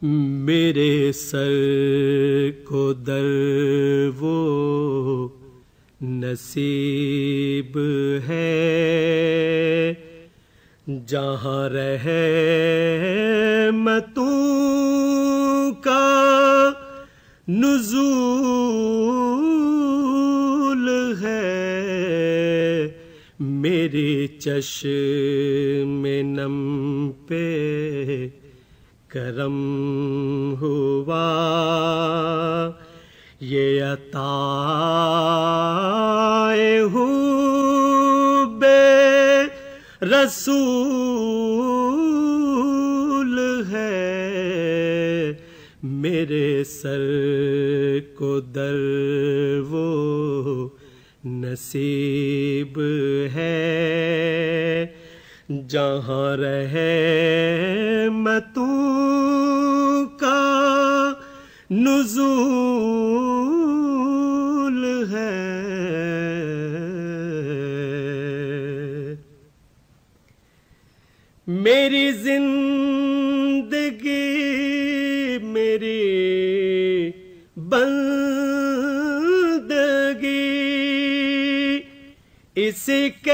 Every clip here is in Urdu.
میرے سر کو در وہ نصیب ہے جہاں رحمتوں کا نزول ہے۔ میری چشم نم پہ کرم ہوا، یہ عطائے حب رسول ہے۔ میرے سر کو در وہ نصیب ہے جہاں رحمتوں کا نزول ہے۔ میری زندگی میری بندگی اس کیفیت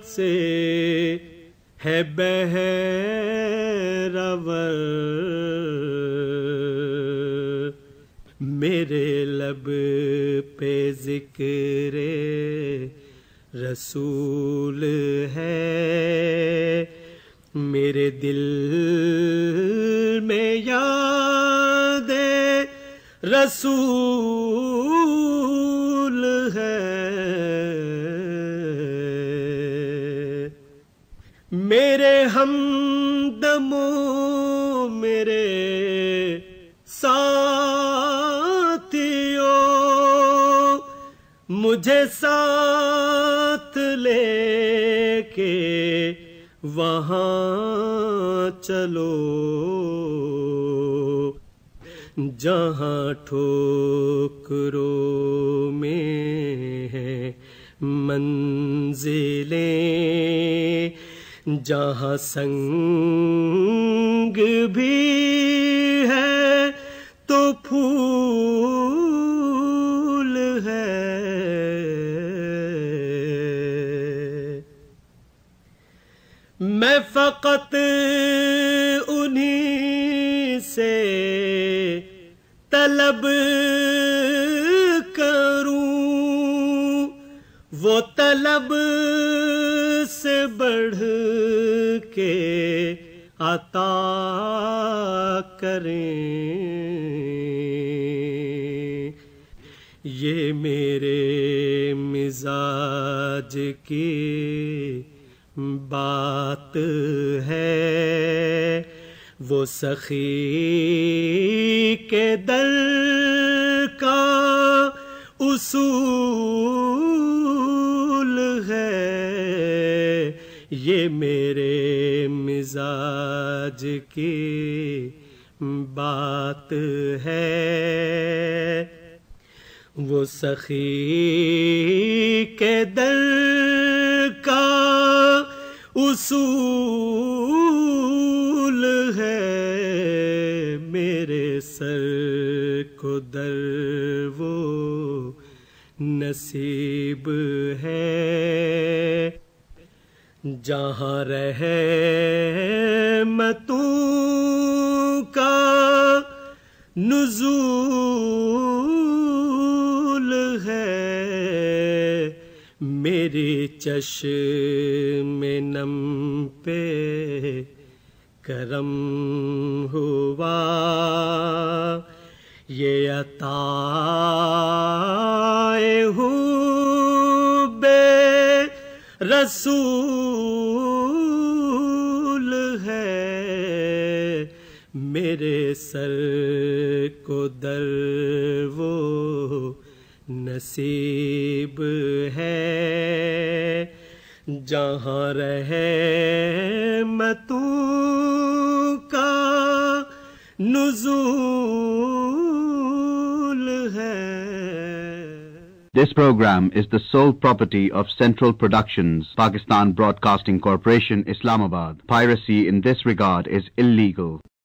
سے ہے بہرور، میرے لب پہ ذکر رسول ہے، میرے دل میں یاد رسول ہے۔ میرے ہمدموں میرے ساتھیوں مجھے ساتھ لے کے وہاں چلو جہاں ٹھوکروں میں ہیں منزلیں، جہاں سنگ بھی ہے تو پھول ہے۔ میں فقط انہی سے طلب کروں، وہ طلب سے بڑھ کے عطا کریں۔ یہ میرے مزاج کی بات ہے، وہ سخی کے در کا اصول ہے۔ یہ میرے مزاج کی بات ہے، وہ سخی کے در کا اصول ہے۔ میرے سر کو در وہ نصیب ہے جہاں رحمتوں کا نزول ہے۔ میری چشم نم پہ کرم ہوا، یہ عطائے حب رسول ہے۔ میرے سر کو در وہ نصیب ہے جہاں رحمتوں کا نزول ہے۔ This program is the sole property of Central Productions, Pakistan Broadcasting Corporation, Islamabad. Piracy in this regard is illegal.